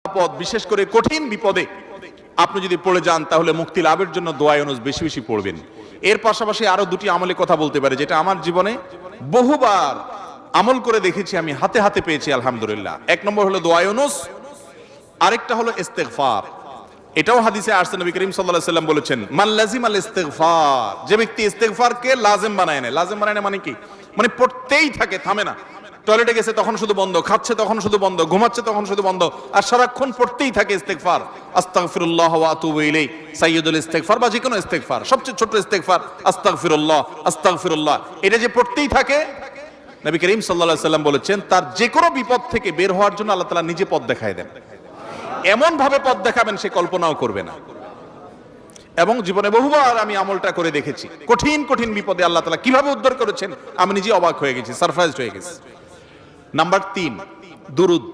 পদ, বিশেষ করে কঠিন বিপদে আপনি যদি পড়ে যান তাহলে মুক্তি লাভের জন্য দোয়া ইউনুস বেশি বেশি পড়বেন। এর পাশাপাশি আরো দুটি আমলে কথা বলতে পারে, যেটা আমার জীবনে বহুবার আমল করে দেখেছি, আমি হাতে হাতে পেয়েছি আলহামদুলিল্লাহ। এক নম্বর হলো দোয়া ইউনুস, আরেকটা হলো ইস্তেগফার। এটাও হাদিসে আসছে, নবী করিম সাল্লাল্লাহু আলাইহি ওয়াসাল্লাম বলেছেন, মান লাজিমাল ইস্তেগফার, যে ব্যক্তি ইস্তেগফারকে লাজিম বানায় নেয়। লাজিম বানায় নেয় মানে কি? মানে পড়তেই থাকে, থামে না। টয়লেটে গেছে তখন শুধু বন্ধ, খাচ্ছে তখন শুধু বন্ধ, ঘুমাচ্ছে তখন শুধু বন্ধ, আর সারাক্ষণ পড়তেই থাকে ইস্তেগফার। আস্তাগফিরুল্লাহ ওয়া আতুবু ইলাইহি, সাইয়্যিদুল ইস্তেগফার বা যে কোনো ইস্তেগফার, সবচেয়ে ছোট ইস্তেগফার আস্তাগফিরুল্লাহ আস্তাগফিরুল্লাহ। এটা যে পড়তেই থাকে, নবী করিম সাল্লাল্লাহু আলাইহি ওয়াসাল্লাম বলেছেন, তার যে কোনো বিপদ থেকে বের হওয়ার জন্য আল্লাহ তাআলা নিজে পথ দেখায় দেন। এমন ভাবে পথ দেখাবেন সে কল্পনাও করবে না। এবং জীবনে বহুবার আমি আমলটা করে দেখেছি, কঠিন কঠিন বিপদে আল্লাহ তাআলা কিভাবে উদ্ধার করেছেন আমি নিজে অবাক হয়ে গেছি, সারপ্রাইজড হয়ে গেছি। নাম্বার 3, দুরুদ।